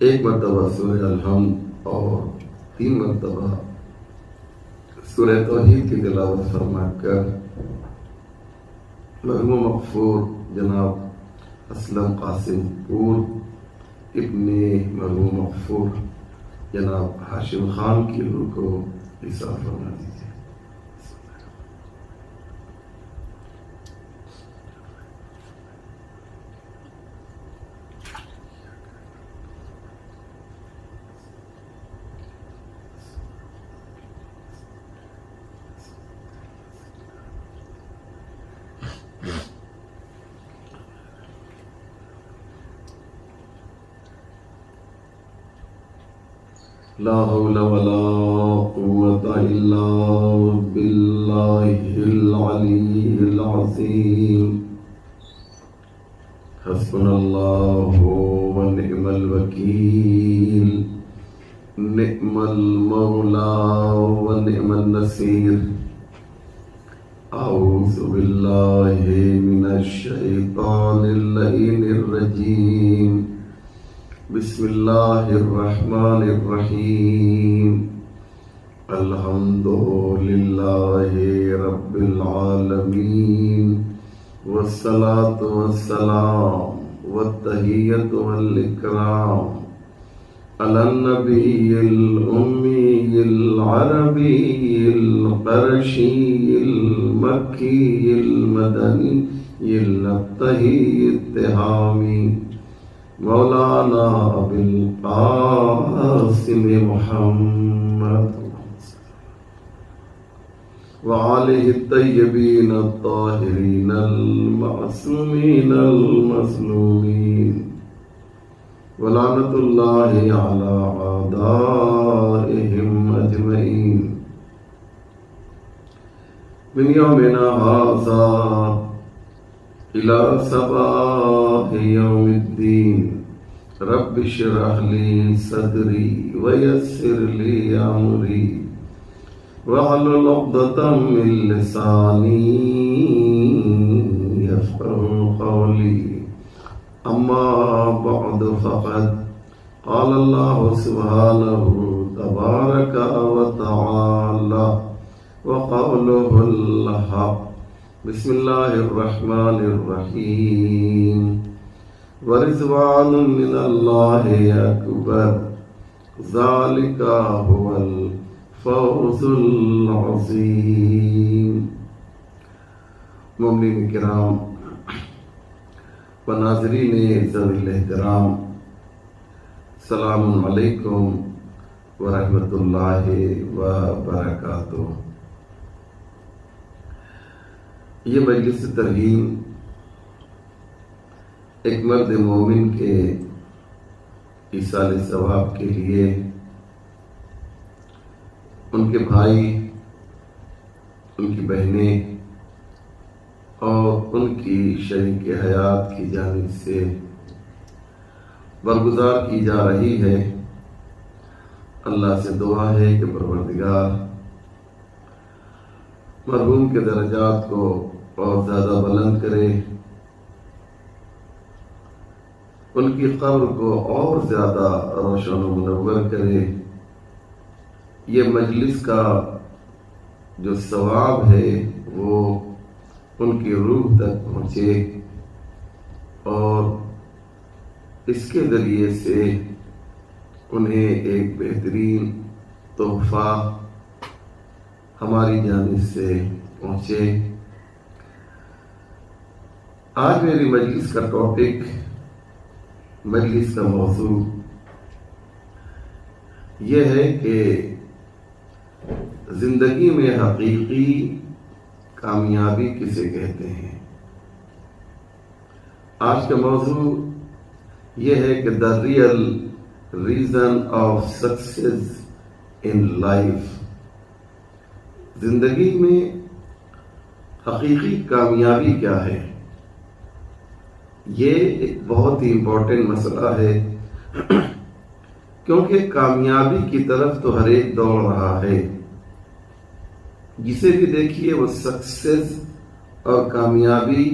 ایک مرتبہ سورہ الحمد اور 3 مرتبہ سورہ توحید کی تلاوت فرما کر مرحوم مغفور جناب اسلم قاسم پور ابن مرحوم مغفور جناب ہاشم خان کی روح کو عیسیٰ فرما دیجیے۔ لا حول ولا قوة إلا بالله العلي العظيم حسبنا الله ونعم الوكيل نعم المولى ونعم النصير أعوذ بالله من الشيطان اللعين الرجيم بسم الله الرحمن الرحيم الحمد لله رب العالمين والصلاة والسلام والتحية والإكرام على النبي الأمي العربي القرشي المكي المدني التقي التهامي مولانا ابو القاسم محمد وآلہ الطیبین الطاہرین المعصومین المظلومین ولعنۃ اللہ علی اعدائہم اجمعین من یومنا ھذا إلى صباح يوم الدين رب اشرح لي صدري ويسر لي أمري واحلل عقدة من لساني يفقهوا قولي أما بعد فقد قال الله سبحانه تبارك وتعالى وقوله الحق بسم الله الرحمن الرحيم ورضوان من الله أكبر ذلك هو الفوز العظيم۔ مومنین کرام و ناظرین ذوی الاحترام، السلام علیکم ورحمۃ اللہ وبرکاتہ۔ یہ مجلس ترغیب ایک مرد مومن کے ایصال ثواب کے لیے ان کے بھائی، ان کی بہنیں اور ان کی شریک حیات کی جانب سے برگزار کی جا رہی ہے۔ اللہ سے دعا ہے کہ پروردگار مرحوم کے درجات کو بہت زیادہ بلند کرے، ان کی قبر کو اور زیادہ روشن و منور کرے۔ یہ مجلس کا جو ثواب ہے وہ ان کی روح تک پہنچے اور اس کے ذریعے سے انہیں ایک بہترین تحفہ ہماری جانب سے پہنچے۔ آج میری مجلس کا ٹاپک، مجلس کا موضوع یہ ہے کہ زندگی میں حقیقی کامیابی کسے کہتے ہیں۔ آج کا موضوع یہ ہے کہ the real reason of success in life، زندگی میں حقیقی کامیابی کیا ہے۔ یہ ایک بہت ہی امپورٹنٹ مسئلہ ہے، کیونکہ کامیابی کی طرف تو ہر ایک دوڑ رہا ہے۔ جسے بھی دیکھیے وہ سکسیس اور کامیابی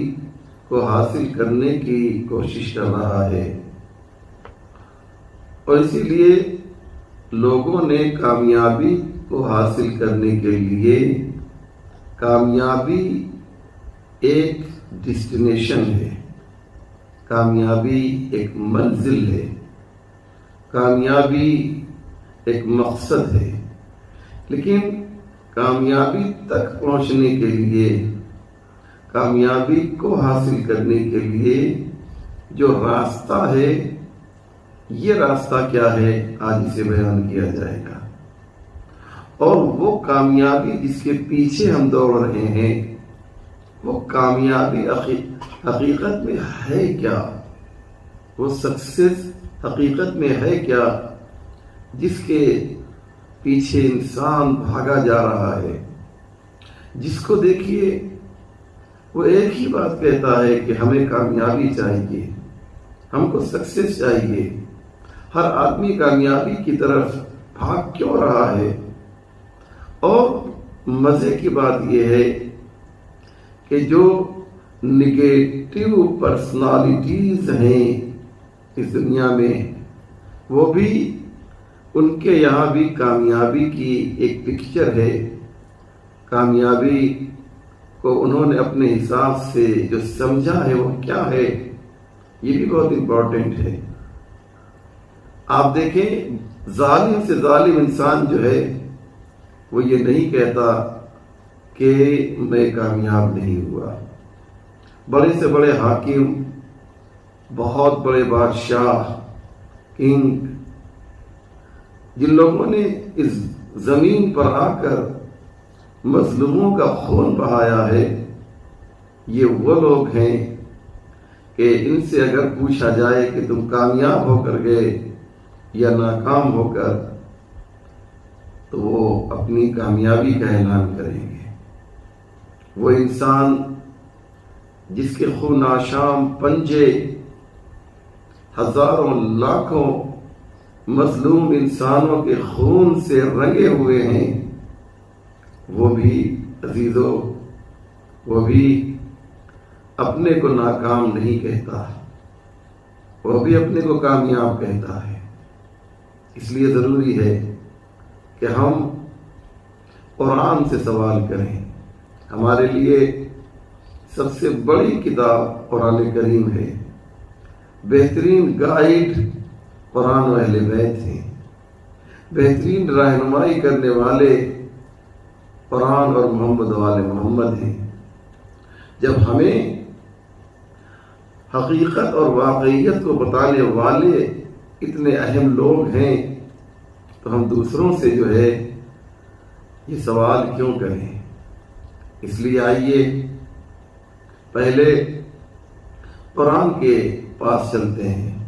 کو حاصل کرنے کی کوشش کر رہا ہے۔ اور اسی لیے لوگوں نے کامیابی کو حاصل کرنے کے لیے کامیابی ایک ڈیسٹینیشن ہے، کامیابی ایک منزل ہے، کامیابی ایک مقصد ہے، لیکن کامیابی تک پہنچنے کے لیے، کامیابی کو حاصل کرنے کے لیے جو راستہ ہے، یہ راستہ کیا ہے، آج اسے بیان کیا جائے گا۔ اور وہ کامیابی جس کے پیچھے ہم دوڑ رہے ہیں، وہ کامیابی حقیقت میں ہے کیا؟ وہ سکسیس حقیقت میں ہے کیا جس کے پیچھے انسان بھاگا جا رہا ہے؟ جس کو دیکھیے وہ ایک ہی بات کہتا ہے کہ ہمیں کامیابی چاہیے، ہم کو سکسیس چاہیے۔ ہر آدمی کامیابی کی طرف بھاگ کیوں رہا ہے؟ اور مزے کی بات یہ ہے کہ جو نگیٹو پرسنالٹیز ہیں اس دنیا میں، وہ بھی ان کے یہاں بھی کامیابی کی ایک پکچر ہے، کامیابی کو انہوں نے اپنے حساب سے جو سمجھا ہے وہ کیا ہے، یہ بھی بہت امپورٹنٹ ہے۔ آپ دیکھیں، ظالم سے ظالم انسان جو ہے وہ یہ نہیں کہتا کہ میں کامیاب نہیں ہوا۔ بڑے سے بڑے حاکم، بہت بڑے بادشاہ، کنگ، جن لوگوں نے اس زمین پر آ کر مظلوموں کا خون بہایا ہے، یہ وہ لوگ ہیں کہ ان سے اگر پوچھا جائے کہ تم کامیاب ہو کر گئے یا ناکام ہو کر، تو وہ اپنی کامیابی کا اعلان کریں گے۔ وہ انسان جس کے خون آشام پنجے ہزاروں لاکھوں مظلوم انسانوں کے خون سے رنگے ہوئے ہیں، وہ بھی عزیزو، وہ بھی اپنے کو ناکام نہیں کہتا، وہ بھی اپنے کو کامیاب کہتا ہے۔ اس لیے ضروری ہے کہ ہم قرآن سے سوال کریں۔ ہمارے لیے سب سے بڑی کتاب قرآن کریم ہے، بہترین گائیڈ قرآن و اہل بیت ہیں، بہترین رہنمائی کرنے والے قرآن اور محمد والے محمد ہیں۔ جب ہمیں حقیقت اور واقعیت کو بتانے والے اتنے اہم لوگ ہیں، تو ہم دوسروں سے جو ہے یہ سوال کیوں کریں؟ اس لیے آئیے پہلے قرآن کے پاس چلتے ہیں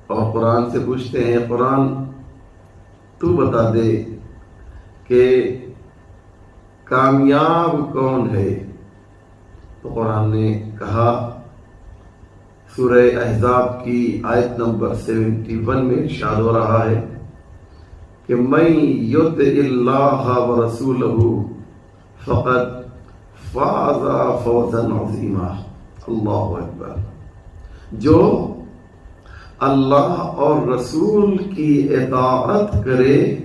اور قرآن سے پوچھتے ہیں، قرآن تو بتا دے کہ کامیاب کون ہے؟ تو قرآن نے کہا، سورہ احزاب کی آیت نمبر 71 میں ارشاد ہو رہا ہے کہ من یطع اللہ ورسولہ فقد فاز فوزا عظیما۔ اللہ اکبر۔ جو اللہ اور رسول کی اطاعت کرے،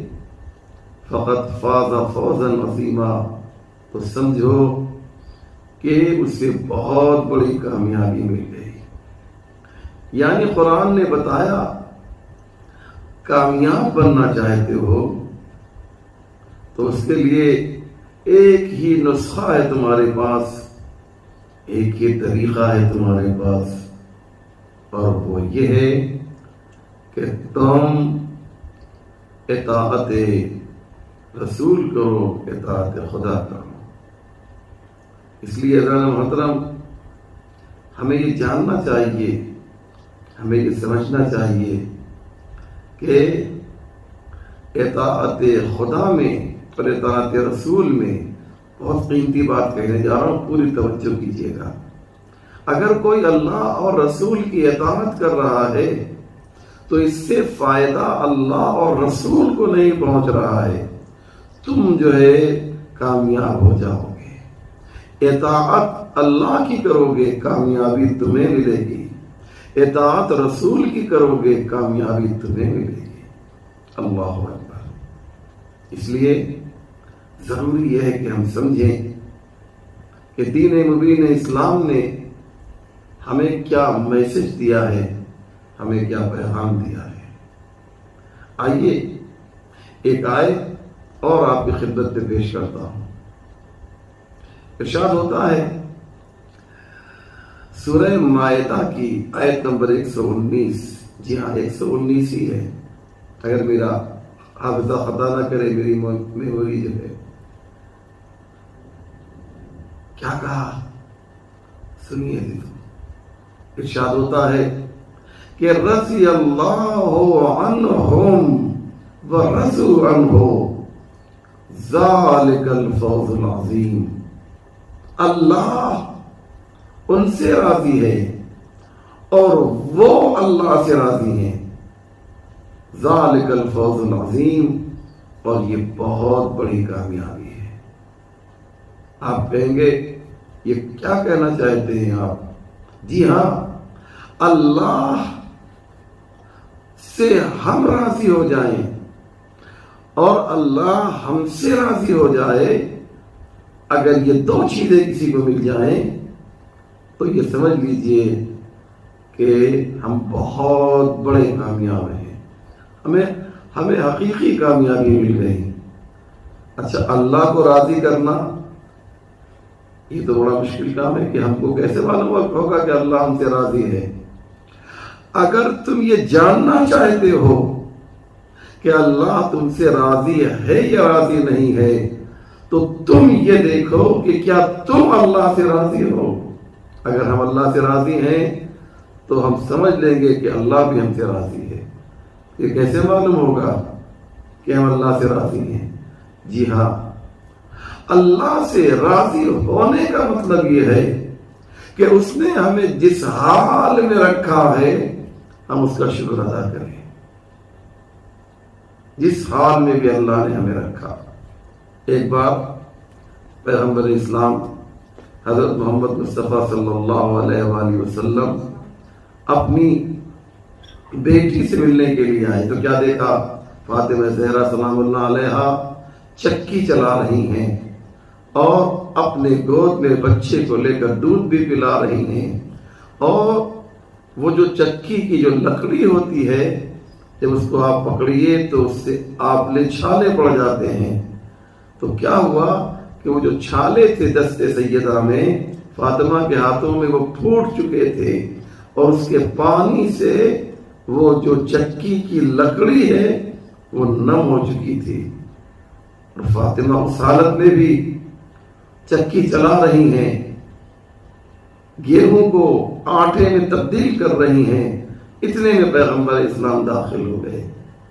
فقد فاز فوزا عظیما، تو سمجھو کہ اسے بہت بڑی کامیابی مل گئی۔ یعنی قرآن نے بتایا، کامیاب بننا چاہتے ہو تو اس کے لیے ایک ہی نسخہ ہے تمہارے پاس، ایک ہی طریقہ ہے تمہارے پاس، اور وہ یہ ہے کہ تم اطاعت رسول کرو، اطاعت خدا کرو۔ اس لیے عزیزان محترم، ہمیں یہ جاننا چاہیے، ہمیں یہ سمجھنا چاہیے کہ اطاعت خدا میں اور اطاعت رسول میں بہت قیمتی بات کہنے جا رہا ہوں، پوری توجہ کیجیے گا۔ اگر کوئی اللہ اور رسول کی اطاعت کر رہا ہے تو اس سے فائدہ اللہ اور رسول کو نہیں پہنچ رہا ہے، تم جو ہے کامیاب ہو جاؤ گے۔ اطاعت اللہ کی کرو گے، کامیابی تمہیں ملے گی۔ اطاعت رسول کی کرو گے کامیابی تمہیں ملے گی۔ اللہ اکبر۔ اس لیے ضروری یہ ہے کہ ہم سمجھیں کہ دین مبین اسلام نے ہمیں کیا میسج دیا ہے، ہمیں کیا پیغام دیا ہے۔ آئیے ایک آیت اور آپ کی خدمت میں پیش کرتا ہوں۔ ارشاد ہوتا ہے سورہ مائدہ کی آیت نمبر 119، جی ہاں 119 ہی ہے، اگر میرا حافظہ خطا نہ کرے، میری میموری جو ہے۔ کیا کہا سنیے، ارشاد ہوتا ہے کہ رضی اللہ عنہم ورضوا عنہ ذالک الفوز العظیم۔ اللہ ان سے راضی ہے اور وہ اللہ سے راضی ہیں، ذالک الفوز العظیم، اور یہ بہت بڑی کامیابی ہے۔ آپ کہیں گے یہ کیا کہنا چاہتے ہیں آپ؟ جی ہاں، اللہ سے ہم راضی ہو جائیں اور اللہ ہم سے راضی ہو جائے، اگر یہ دو چیزیں کسی کو مل جائیں تو یہ سمجھ لیجئے کہ ہم بہت بڑے کامیاب ہیں، ہمیں حقیقی کامیابی مل گئی۔ اچھا، اللہ کو راضی کرنا یہ تو بڑا مشکل کام ہے کہ ہم کو کیسے معلوم ہوگا کہ اللہ ہم سے راضی ہے؟ اگر تم یہ جاننا چاہتے ہو کہ اللہ تم سے راضی ہے یا راضی نہیں ہے تو تم یہ دیکھو کہ کیا تم اللہ سے راضی ہو۔ اگر ہم اللہ سے راضی ہیں تو ہم سمجھ لیں گے کہ اللہ بھی ہم سے راضی ہے۔ یہ کیسے معلوم ہوگا کہ ہم اللہ سے راضی ہیں؟ جی ہاں، اللہ سے راضی ہونے کا مطلب یہ ہے کہ اس نے ہمیں جس حال میں رکھا ہے ہم اس کا شکر ادا کریں، جس حال میں بھی اللہ نے ہمیں رکھا۔ ایک بار پیغمبر اسلام حضرت محمد مصطفیٰ صلی اللہ علیہ وآلہ وسلم اپنی بیٹی سے ملنے کے لیے آئے تو کیا دیکھا؟ فاطمہ زہرا سلام اللہ علیہا چکی چلا رہی ہیں اور اپنے گود میں بچے کو لے کر دودھ بھی پلا رہی ہیں، اور وہ جو چکی کی جو لکڑی ہوتی ہے جب اس کو آپ پکڑیے تو اس سے آبلے چھالے پڑ جاتے ہیں۔ تو کیا ہوا کہ وہ جو چھالے تھے دست سیدہ میں فاطمہ کے ہاتھوں میں وہ پھوٹ چکے تھے اور اس کے پانی سے وہ جو چکی کی لکڑی ہے وہ نم ہو چکی تھی، اور فاطمہ اس حالت میں بھی چکی چلا رہی ہیں، گیہوں کو آٹے میں تبدیل کر رہی ہیں۔ اتنے میں پیغمبر اسلام داخل ہو گئے،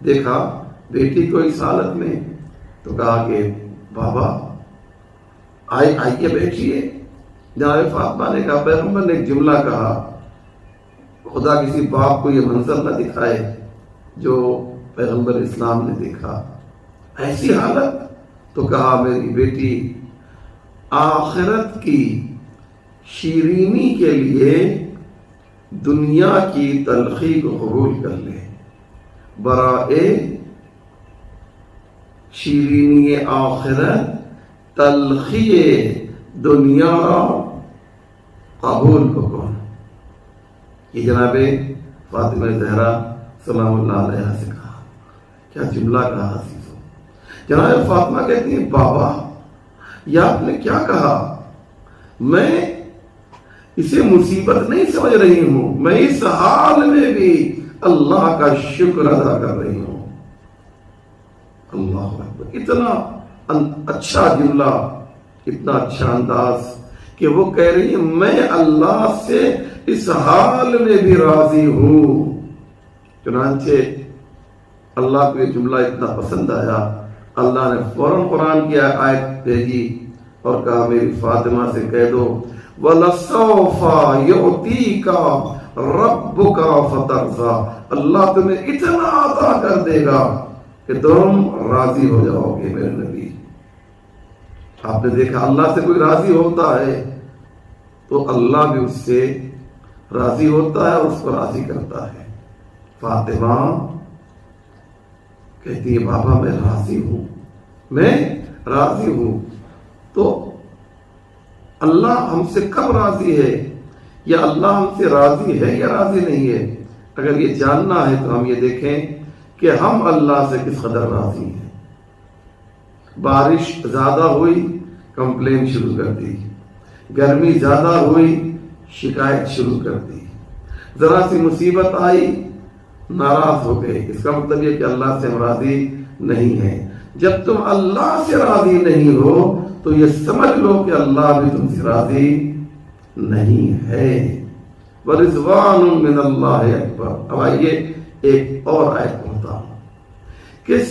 دیکھا بیٹی کو اس حالت میں تو کہا کہ بابا آئیے بیٹھیے۔ جناب فاطمہ نے کہا، پیغمبر نے ایک جملہ کہا، خدا کسی باپ کو یہ منظر نہ دکھائے جو پیغمبر اسلام نے دیکھا، ایسی حالت۔ تو کہا میری بیٹی آخرت کی شیرینی کے لیے دنیا کی تلخی کو قبول کر لے، برائے شیرینی آخرت تلخی دنیا قبول کو کون۔ یہ جناب فاطمہ زہرا سلام اللہ علیہ سے کہا، کیا جملہ کہا عزیزو۔ جناب فاطمہ کہتی ہیں بابا یہ آپ نے کیا کہا؟ میں اسے مصیبت نہیں سمجھ رہی ہوں، میں اس حال میں بھی اللہ کا شکر ادا کر رہی ہوں۔ اللہ اکبر، اتنا اچھا جملہ، اتنا اچھا انداز کہ وہ کہہ رہی ہے میں اللہ سے اس حال میں بھی راضی ہوں۔ چنانچہ اللہ کو یہ جملہ اتنا پسند آیا، اللہ نے فوراً قرآن کی آیت بھیجی اور کہا میری فاطمہ سے کہہ دو وَلَسَوْفَ يُعْطِيكَ رَبُّكَ فَتَرْضَىٰ، اللہ تمہیں اتنا عطا کر دے گا کہ تم راضی ہو جاؤ گے میرے نبی۔ آپ نے دیکھا اللہ سے کوئی راضی ہوتا ہے تو اللہ بھی اس سے راضی ہوتا ہے اور اس کو راضی کرتا ہے۔ فاطمہ کہتی ہے بابا میں راضی ہوں، میں راضی ہوں۔ تو اللہ ہم سے کب راضی ہے، یا اللہ ہم سے راضی ہے یا راضی نہیں ہے؟ اگر یہ جاننا ہے تو ہم یہ دیکھیں کہ ہم اللہ سے کس قدر راضی ہیں۔ بارش زیادہ ہوئی، کمپلین شروع کر دی، گرمی زیادہ ہوئی، شکایت شروع کر دی، ذرا سی مصیبت آئی، ناراض ہو گئے۔ اس کا مطلب یہ کہ اللہ سے ہم راضی نہیں ہیں۔ جب تم اللہ سے راضی نہیں ہو تو یہ سمجھ لو کہ اللہ بھی تم سے راضی نہیں ہے۔ وَرِضْوَانٌ مِّنَ اللَّهِ أَكْبَرُ۔ اب آئیے ایک اور آیت پڑھتا ہوں کہ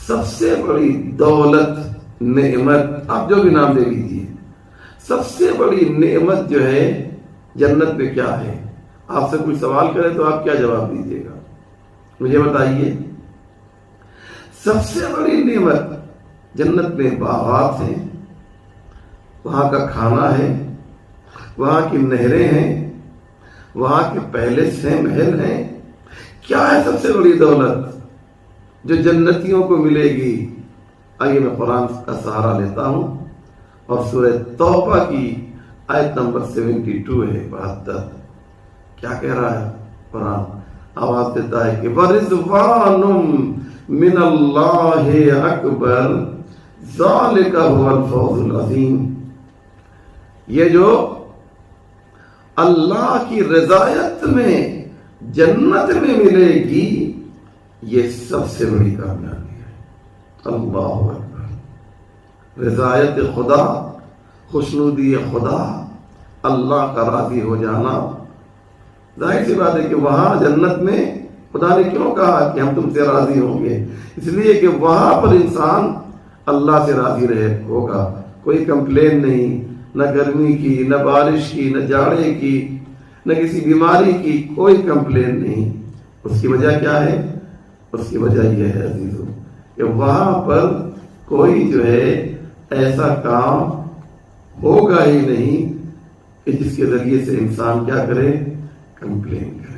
سب سے بڑی دولت، نعمت، آپ جو بھی نام دے لیجیے، سب سے بڑی نعمت جو ہے جنت میں کیا ہے؟ آپ سے کوئی سوال کرے تو آپ کیا جواب دیجیے گا؟ مجھے بتائیے۔ سب سے بڑی نعمت جنت میں باغات ہیں، وہاں کا کھانا ہے، وہاں کی نہریں ہیں، وہاں کے پیلس ہیں، محل ہیں۔ کیا ہے سب سے بڑی دولت جو جنتیوں کو ملے گی؟ آئیے میں قرآن کا سہارا لیتا ہوں اور سورہ توبہ کی آیت نمبر 72 ہے، 72۔ کیا کہہ رہا ہے قرآن؟ آواز دیتا ہے کہ وَرِضْوَانٌ مِّنَ اللَّهِ أَكْبَرُ ذَلِكَ هُوَ الْفَوْزُ الْعَظِيمُ۔ یہ جو اللہ کی رضایت میں جنت میں ملے گی، یہ سب سے بڑی کامیابی ہے۔ اللہ اکبر۔ رضایت خدا، خوشنودی خدا، اللہ کا راضی ہو جانا۔ ظاہر سی بات ہے کہ وہاں جنت میں خدا نے کیوں کہا کہ ہم تم سے راضی ہوں گے؟ اس لیے کہ وہاں پر انسان اللہ سے راضی رہے ہوگا، کوئی کمپلین نہیں، نہ گرمی کی، نہ بارش کی، نہ جاڑے کی، نہ کسی بیماری کی، کوئی کمپلین نہیں۔ اس کی وجہ کیا ہے؟ اس کی وجہ یہ ہے عزیزوں کہ وہاں پر کوئی جو ہے ایسا کام ہوگا ہی نہیں کہ جس کے ذریعے سے انسان کیا کرے؟ کمپلین کرے۔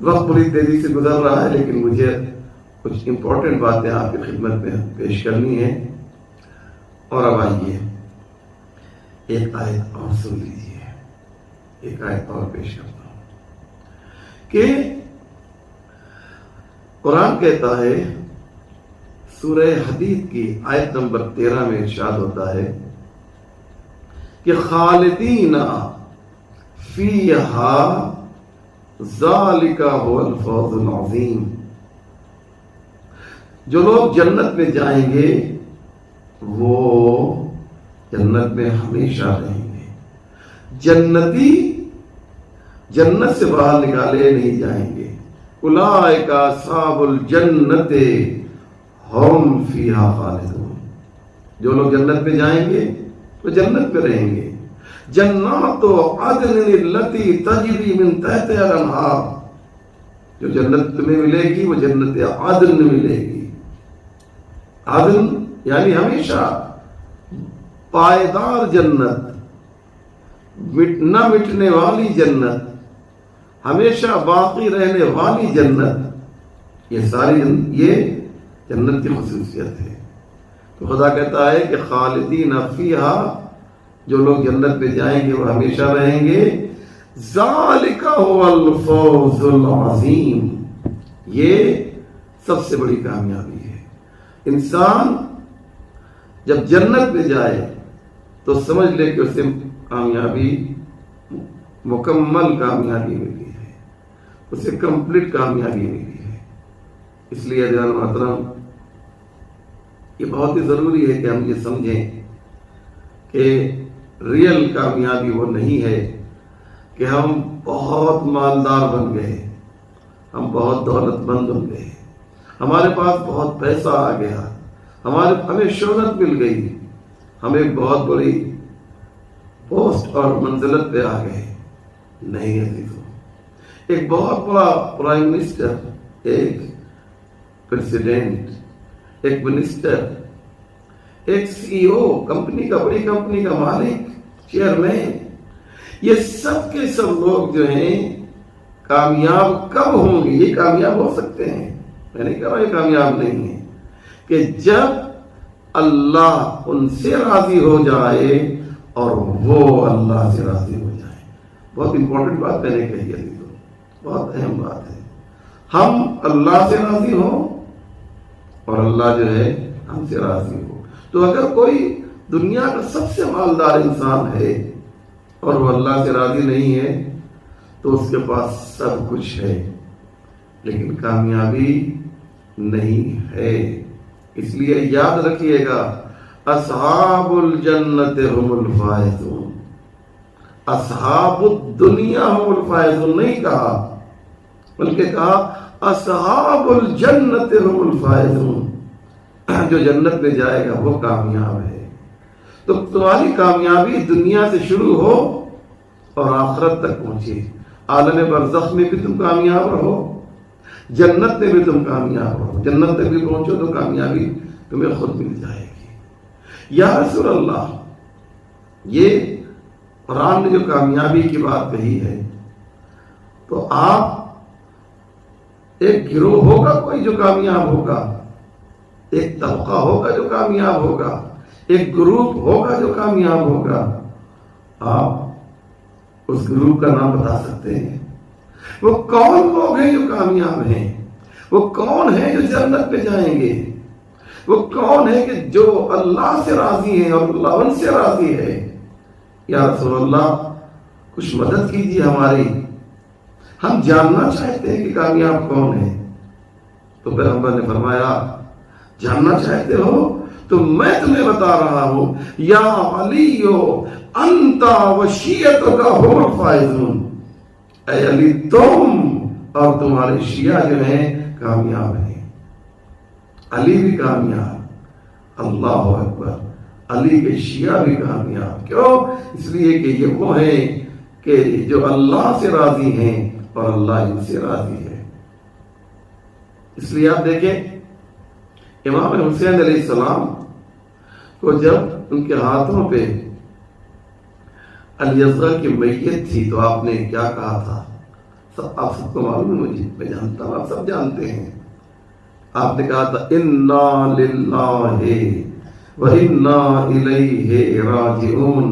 وقت بڑی تیزی سے گزر رہا ہے، لیکن مجھے کچھ امپورٹنٹ باتیں آپ کی خدمت میں پیش کرنی ہے۔ اور اب آئیے ایک آیت اور سن لیجیے، ایک آیت اور پیش کرتا ہوں کہ قرآن کہتا ہے، سورہ حدید کی آیت نمبر 13 میں ارشاد ہوتا ہے کہ خالدین فیہا ذالک هو الفوز العظیم۔ جو لوگ جنت میں جائیں گے وہ جنت میں ہمیشہ رہیں گے۔ جنتی جنت سے باہر نکالے نہیں جائیں گے۔ اولئک اصحاب الجنت ہم فیہا خالدون۔ جو لوگ جنت میں جائیں گے وہ جنت میں رہیں گے۔ جنات عدن التی تجری من تحتہا الانہار۔ جو جنت تمہیں ملے گی وہ جنت عدن ملے گی۔ عدن یعنی ہمیشہ پائیدار جنت، نہ مٹنے والی جنت، ہمیشہ باقی رہنے والی جنت۔ یہ ساری یہ جنت کی خصوصیت ہے۔ تو خدا کہتا ہے کہ خالدین فیہا، جو لوگ جنت میں جائیں گے وہ ہمیشہ رہیں گے۔ ذالک هو الفوز العظیم۔ یہ سب سے بڑی کامیابی ہے۔ انسان جب جنت میں جائے تو سمجھ لے کہ اسے کامیابی، مکمل کامیابی ملی ہے، اسے کمپلیٹ کامیابی ملی ہے۔ اس لیے عزیزان محترم، یہ بہت ہی ضروری ہے کہ ہم یہ سمجھیں کہ ریئل کامیابی وہ نہیں ہے کہ ہم بہت مالدار بن گئے، ہم بہت دولت مند بن گئے، ہمارے پاس بہت پیسہ آ گیا، ہمیں شہرت مل گئی، ہم ایک بہت بڑی پوسٹ اور منزلت پہ آ گئے۔ نہیں عزیزوں، ایک بہت بڑا پرائم منسٹر، ایک پریزیڈنٹ، ایک منسٹر، ایک CEO کمپنی کا، بڑی کمپنی کا مالک، چیئرمین، یہ سب کے سب لوگ جو ہیں کامیاب کب ہوں گے؟ یہ کامیاب ہو سکتے ہیں، میں نے کہا یہ کامیاب نہیں ہے، کہ جب اللہ ان سے راضی ہو جائے اور وہ اللہ سے راضی ہو جائے۔ بہت امپورٹنٹ بات میں نے کہی ہے، بہت اہم بات ہے۔ ہم اللہ سے راضی ہوں اور اللہ جو ہے ہم سے راضی ہو۔ تو اگر کوئی دنیا کا سب سے مالدار انسان ہے اور وہ اللہ سے راضی نہیں ہے تو اس کے پاس سب کچھ ہے لیکن کامیابی نہیں ہے۔ اس لیے یاد رکھیے گا، اصحاب الجنت هم الفائزون، اصحاب الدنیا هم الفائزون نہیں کہا، بلکہ کہا اصحاب الجنت هم الفائزون، جو جنت میں جائے گا وہ کامیاب ہے۔ تو تمہاری کامیابی دنیا سے شروع ہو اور آخرت تک پہنچے۔ عالم برزخ میں بھی تم کامیاب رہو، جنت میں بھی تم کامیاب رہو، جنت تک بھی پہنچو تو کامیابی تمہیں خود مل جائے گی۔ یا رسول اللہ، یہ قرآن نے جو کامیابی کی بات کہی ہے تو آپ ایک گروہ ہوگا کوئی جو کامیاب ہوگا، ایک طبقہ ہوگا جو کامیاب ہوگا، ایک گروپ ہوگا جو کامیاب ہوگا۔ آپ اس گروپ کا نام بتا سکتے ہیں؟ وہ کون لوگ ہیں جو کامیاب ہیں؟ وہ کون ہیں جو جنت پہ جائیں گے؟ وہ کون ہے کہ جو اللہ سے راضی ہیں اور اللہ ان سے راضی ہے؟ یا رسول اللہ کچھ مدد کیجیے ہماری، ہم جاننا چاہتے ہیں کہ کامیاب کون ہے۔ تو پیغمبر نے فرمایا جاننا چاہتے ہو تو میں تمہیں بتا رہا ہوں، یا علی انت وشیعتک هم الفائزون، اے علی تم اور تمہارے شیعہ جو ہیں کامیاب ہیں۔ علی بھی کامیاب، اللہ اکبر، علی کے شیعہ بھی کامیاب۔ کیوں؟ اس لیے کہ یہ وہ ہیں کہ جو اللہ سے راضی ہیں اور اللہ ان سے راضی ہے۔ اس لیے آپ دیکھیں امام حسین علیہ السلام کو جب ان کے ہاتھوں پہ علی اصغر کی میت تھی تو آپ نے کیا کہا تھا؟ آپ سب کو معلوم ہے، مجھے میں جانتا ہوں، آپ سب جانتے ہیں۔ آپ نے کہا تھا انا للہ وَإِنَّا إِلَيْهِ رَاجِعُونَ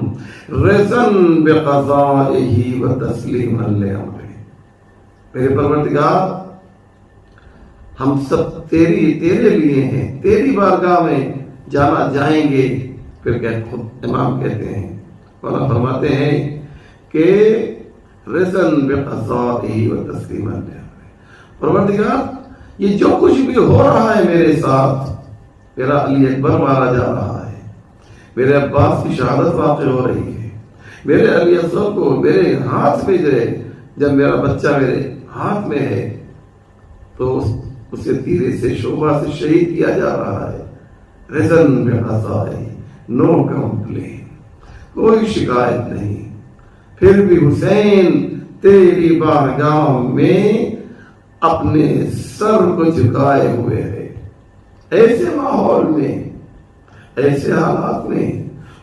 رِضًا بِقَضَائِهِ وَتَسْلِيمًا لِأَمْرِهِ، میرے پروردگار ہم سب تیرے لیے ہیں، تیری بارگاہ میں جائیں گے۔ پھر خود امام کہتے ہیں، مولانا فرماتے ہیں کہ رضًا بِقَضَائِهِ وَتَسْلِيمًا لِأَمْرِهِ، پروردگار یہ جو کچھ بھی ہو رہا ہے میرے ساتھ، میرا علی اکبر مارا جا رہا ہے، میرے عباس کی شہادت واقع ہو رہی ہے، میرے علی اصغر کو میرے ہاتھ میں جو ہے، جب میرا بچہ میرے ہاتھ میں ہے تو اسے تیرے سے شعبہ سے شہید کیا جا رہا ہے۔ رضًا بقضائہ، نو کمپلین، کوئی شکایت نہیں، پھر بھی حسین تیری بارگاہ میں اپنے سر کو جھکائے ہوئے ہے۔ ایسے ماحول میں، ایسے حالات میں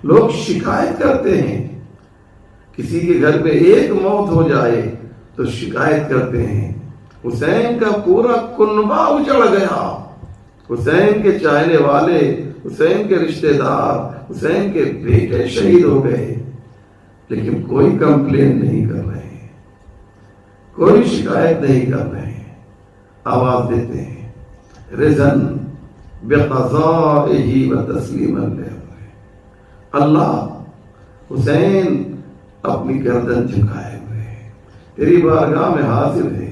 لوگ شکایت کرتے ہیں، کسی کے گھر میں ایک موت ہو جائے تو شکایت کرتے ہیں حسین کا پورا کنبہ اجڑ گیا، حسین کے چاہنے والے، حسین کے رشتہ دار، حسین کے بیٹے شہید ہو گئے، لیکن کوئی کمپلین نہیں کر رہے، کوئی شکایت نہیں کر رہے، آواز دیتے ہیں رضًا بقضائہ وتسلیما لأمرہ۔ اللہ حسین اپنی گردن جھکائے ہوئے ہیں، تیری بارگاہ میں حاضر ہے۔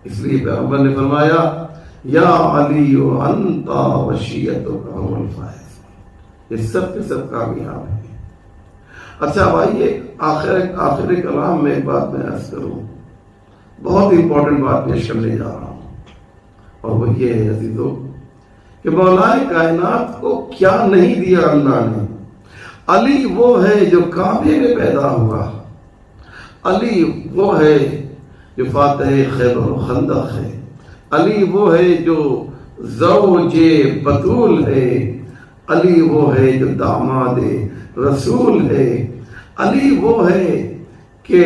اس لیے پیغمبر نے فرمایا یا علی انت وشیعتک هم الفائزون، یہ سب کے سب کامیاب ہیں۔ اچھا بھائی، آخر کلام میں ایک بات میں عرض کروں، بہت امپورٹنٹ بات پیش کرنے جا رہا ہوں، اور وہ یہ ہے عزیزو کہ مولا کائنات کو کیا نہیں دیا اللہ نے۔ علی وہ ہے جو کعبے میں پیدا ہوا، علی وہ ہے جو فاتح خیبر و خندق ہے، علی وہ ہے جو زوج بطول ہے، علی وہ ہے جو داماد رسول ہے، علی وہ ہے کہ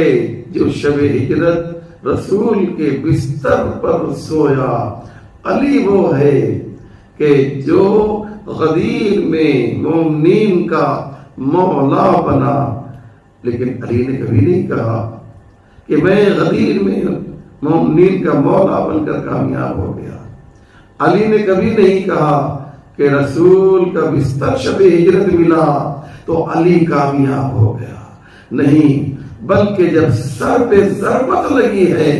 جو شب ہجرت رسول کے بستر پر سویا، علی وہ ہے کہ جو غدیر میں مومنین کا مولا بنا۔ لیکن علی نے کبھی نہیں کہا کہ میں غدیر میں مومنین کا مولا بن کر کامیاب ہو گیا۔ علی نے کبھی نہیں کہا کہ رسول کا بستر شب ہجرت ملا تو علی کامیاب ہو گیا، نہیں، بلکہ جب سر پہ ضربت لگی ہے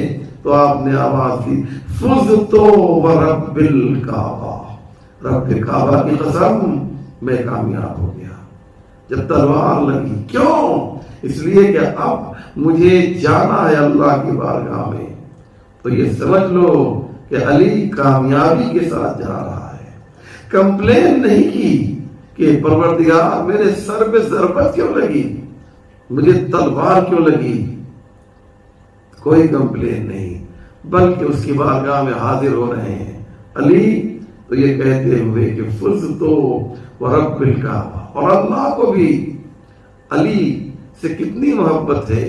تو آپ نے آواز دی، فزتو ورب الکعبہ، رب کعبہ کی قسم میں کامیاب ہو گیا۔ جب تلوار لگی، کیوں؟ اس لیے کہ اب مجھے جانا ہے اللہ کی بارگاہ میں۔ تو یہ سمجھ لو کہ علی کامیابی کے ساتھ جا رہا ہے۔ کمپلین نہیں کی کہ پروردگار میرے سر پہ ضربت کیوں لگی، مجھے تلوار کیوں لگی، کوئی کمپلین نہیں، بلکہ اس کی بارگاہ میں حاضر ہو رہے ہیں علی تو یہ کہتے ہوئے کہ فزتو ورب الکعبہ۔ اور اللہ کو بھی علی سے کتنی محبت ہے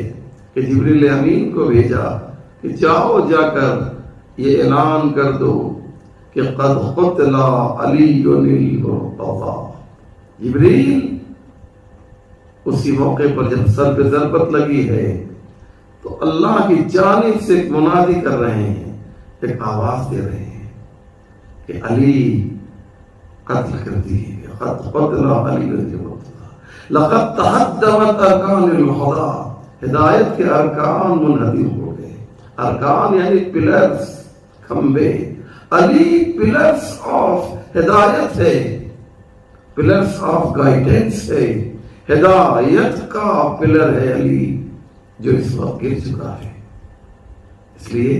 کہ جبریل امین کو بھیجا کہ جاؤ جا کر یہ اعلان کر دو کہ قد قتل علی المرتضی۔ جبریل اسی موقع پر جب سر پہ ضربت لگی ہے تو اللہ کی جانب سے ایک منادی کر رہے ہیں، ایک آواز دے رہے ہیں کہ علی قتل کر دیے، قد قتل علی المرتضی، لقد تہدمت ارکان الہدی، ہدایت کے ارکان منہدم ہو گئے۔ ارکان یعنی پلرز، کھمبے۔ علی پلرز آف ہدایت ہے، پلرز آف گائیڈنس ہے، ہدایت کا پلر ہے علی، جو اس وقت گر چکا ہے۔ اس لیے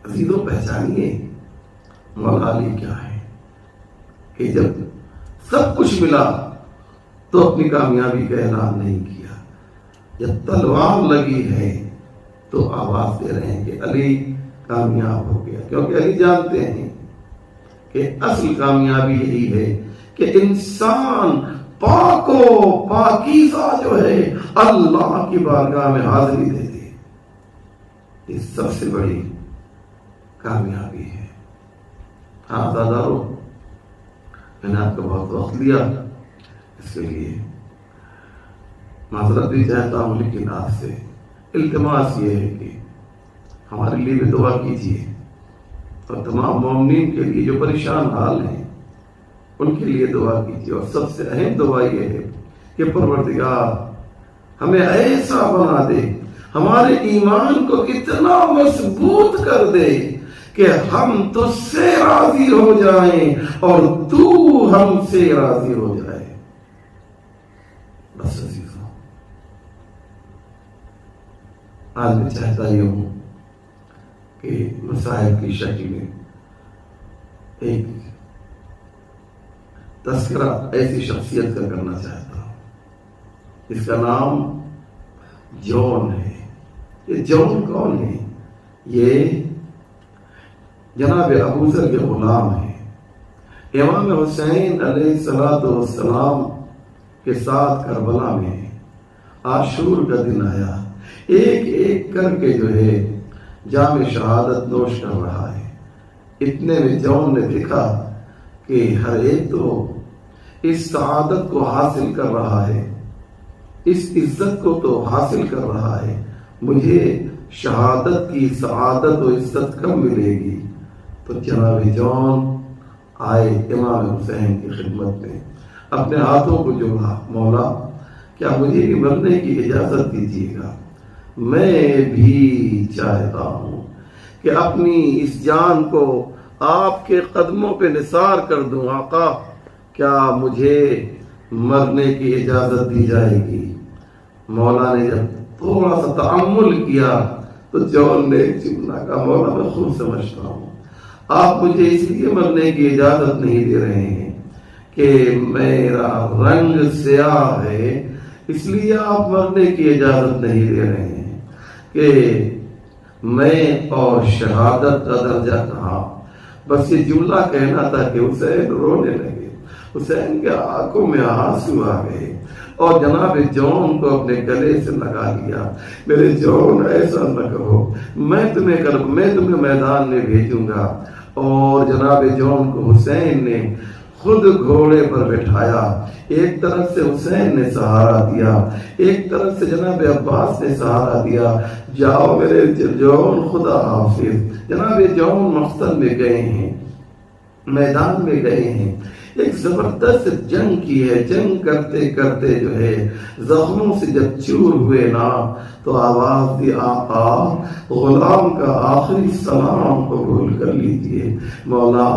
عزیزوں پہچانیے مولا علی کیا ہے کہ جب سب کچھ ملا تو اپنی کامیابی کا اعلان نہیں کیا، جب تلوار لگی ہے تو آواز دے رہے ہیں کہ علی کامیاب ہو گیا، کیونکہ علی جانتے ہیں کہ اصل کامیابی یہی ہے کہ انسان پاک و پاکیزہ جو ہے اللہ کی بارگاہ میں حاضری دے دے، یہ سب سے بڑی کامیابی ہے۔ ہاں دادارو، میں نے آپ کو بہت وقت لیا، اس کے لیے معذرت بھی چاہتا ہوں، لیکن آپ سے التماس یہ ہے کہ ہمارے لیے بھی دعا کیجیے، اور تمام مومنین کے لیے جو پریشان حال ہیں ان کے لیے دعا کیجیے۔ اور سب سے اہم دعا یہ ہے کہ پروردگار ہمیں ایسا بنا دے، ہمارے ایمان کو اتنا مضبوط کر دے کہ ہم تجھ سے راضی ہو جائیں اور تو ہم سے راضی ہو جائے۔ بس عزیزوں، آج میں چاہتا ہی ہوں کہ مسائل کی شکل میں ایک تذکرہ ایسی شخصیت کا کرنا چاہتا ہوں جس کا نام جون ہے۔ یہ جون کون ہے؟ یہ جناب ابو ذر کے غلام ہیں۔ امام حسین علیہ السلام کے ساتھ کربلا میں عاشور کا دن آیا، ایک ایک کر کے جو ہے جام شہادت نوش کر رہا ہے۔ اتنے میں جون نے دیکھا کہ ہر ایک تو اس سعادت کو حاصل کر رہا ہے، اس عزت کو تو حاصل کر رہا ہے، مجھے شہادت کی سعادت و عزت کب ملے گی؟ تو جناب جون آئے امام حسین کی خدمت میں، اپنے ہاتھوں کو جوڑا، مولا کیا مجھے بھی مرنے کی اجازت دیجیے گا؟ میں بھی چاہتا ہوں کہ اپنی اس جان کو آپ کے قدموں پہ نثار کر دوں۔ آقا کیا مجھے مرنے کی اجازت دی جائے گی؟ مولا نے جب تھوڑا سا تأمل کیا تو جون نے ایک جملہ کہا، مولا میں خوب سمجھتا ہوں آپ مجھے اس لیے مرنے کی اجازت نہیں دے رہے ہیں کہ میرا رنگ سیاہ ہے، اس لیے آپ مرنے کی اجازت نہیں دے رہے ہیں کہ میں اور شہادت کا درجہ کہاں۔ بس یہ جملہ کہنا تھا کہ حسین رونے لگے، حسین کے آنکھوں میں آنسو آ گئے اور جناب جون کو اپنے گلے سے لگا لیا. میرے جون ایسا نہ کہو، میں تمہیں میدان میں بھیجوں گا. اور جناب جون کو حسین نے خود گھوڑے پر بٹھایا. ایک طرف سے حسین نے سہارا دیا، ایک طرف سے جناب عباس نے سہارا دیا. جاؤ میرے جون، خدا حافظ. جناب جون مقتل میں گئے ہیں، میدان میں گئے ہیں. ایک زبردست جنگ کی ہے. جنگ کرتے کرتے جو ہے زخموں سے جب چور ہوئے نا تو آواز دی، آقا غلام کا آخری سلام قبول کر لیجئے. مولا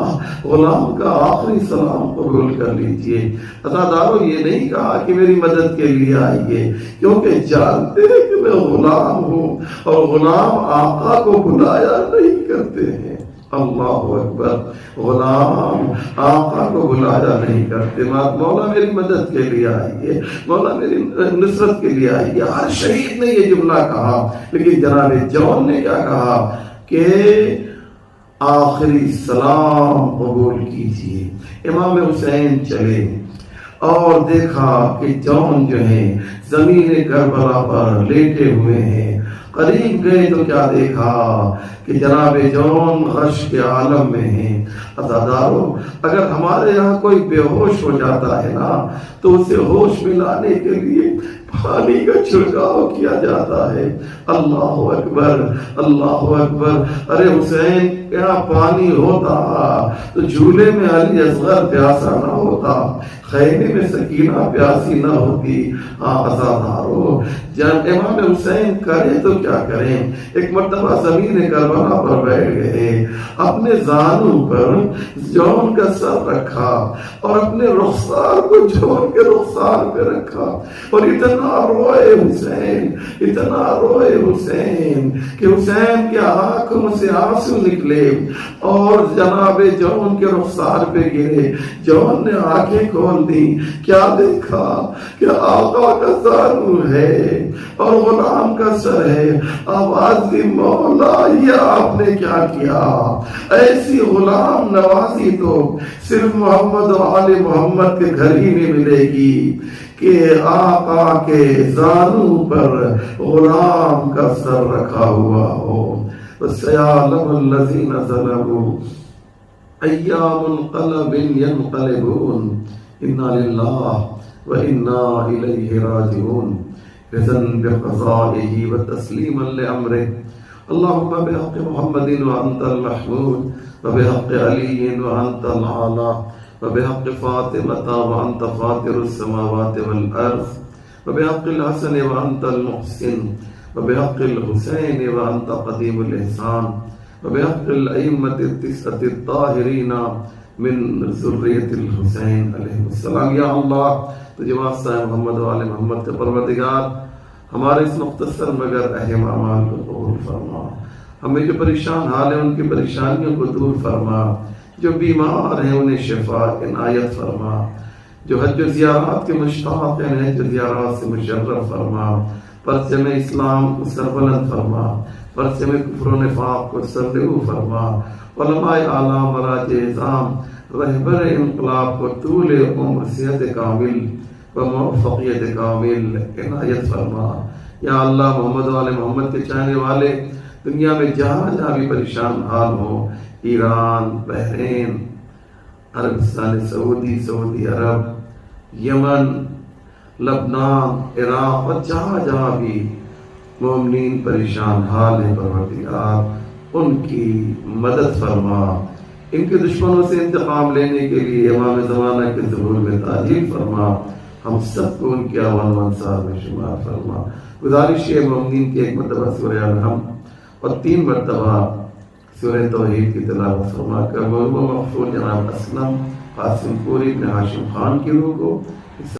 غلام کا آخری سلام قبول کر لیجئے. عزادارو یہ نہیں کہا کہ میری مدد کے لیے آئیے، کیونکہ جانتے ہیں کہ میں غلام ہوں اور غلام آقا کو بلایا نہیں کرتے ہیں. اللہ اکبر. غلام آقا کو بلایا نہیں کرتے. مولا میری مدد کے لیے آئیے، مولا میری نصرت کے لیے آئیے. ہر شہید نے یہ جملہ کہا، لیکن جناب جون نے کیا کہا کہ آخری سلام قبول کیجیے. امام حسین چلے اور دیکھا کہ جون جو ہے زمین کربلا پر لیٹے ہوئے ہیں. قریب گئے تو کیا دیکھا کہ جناب جون غش کے عالم میں ہیں. عزادارو اگر ہمارے یہاں کوئی بے ہوش ہو جاتا ہے نا تو اسے ہوش میں لانے کے لیے پانی کا چھڑکاؤ کیا جاتا ہے. اللہ اکبر، اللہ اکبر. ارے حسین کیا پانی ہوتا تو جھولے میں علی اصغر پیاسا نہ ہوتا، خیمے میں سکینہ پیاسی نہ ہوتی. عزادارو جب امام حسین کرے تو کیا کریں. ایک مرتبہ زمین کربلا پر بیٹھ گئے، اپنے زانوں پر جون کا سر رکھا اور اپنے رخسار کو جون کے رخسار پہ رکھا اور اتنا روئے حسین، اتنا روئے حسین کہ حسین کے آنکھوں سے آنسو نکلے اور جناب جون کے رخسار پہ گرے. جون نے آنکھیں کھول دی. کیا دیکھا کہ آقا کا زانو ہے اور غلام کا سر ہے. آواز دی، مولا یہ آپ نے کیا کیا. ایسی غلام نوازی تو صرف محمد و آل محمد کے گھر ہی میں ملے گی کہ آقا کے زانو پر غلام کا سر رکھا ہوا ہو. وَسَيَعْلَمُ الَّذِينَ ظَلَمُوا أَيَّا مُنْقَلَبٍ يَنْقَلِبُونَ. إِنَّا لِلَّهِ وَإِنَّا إِلَيْهِ رَاجِعُونَ. رضا بقضائه وتسليما لأمره. اللهم بحق محمد وأنت المحمود، وبحق علي وأنت الأعلى، وبحق فاطمة وأنت فاطر السماوات والأرض، وبحق الحسن وأنت المحسن، وبحق الحسين وأنت قديم الإحسان، وبحق الأئمة التسعة الطاهرين من ذریت الحسین علیہ السلام. یا اللہ تجھے واسطہ ہے محمد و آل محمد کے پروردگار، ہمارے اس مختصر مگر اہم اعمال کو قبول فرما. ہمیں جو پریشان حال ہیں ان کی پریشانیوں کو دور فرما، جو بیمار ہیں انہیں شفا عنایت فرما، جو حج و زیارات کے مشتاق ہیں حج و زیارات سے مشرف فرما. پرچم اسلام کو سربلند فرما، پرچم کفر و نفاق کو سرلو فرما. علماء اعلیٰ مراج اعظام رہبر انقلاب کو طول عمر صحت کامل و موفقیت کامل عنایت فرما. یا اللہ محمد و آل محمد کے چاہنے والے دنیا میں جہاں جہاں بھی پریشان حال ہوں، ایران، بحرین، عربستان سعودی، سعودی عرب، یمن، لبنان، عراق اور جہاں جہاں بھی مومنین پریشان حال ہیں، پروردگار ان کی مدد فرما. ان کے دشمنوں سے انتقام لینے کے لیے امام زمانہ کے ظہور میں تعجیل فرما. ہم سب کو ان کے اعوان و انصار میں شمار فرما. گزارش ہے مومنین کی 1 مرتبہ سورہ الحم اور 3 مرتبہ سورہ توحید کی تلاوت فرما کر محفوظ جناب اسلم قاسم پوری ابن ہاشم خان کی روح کو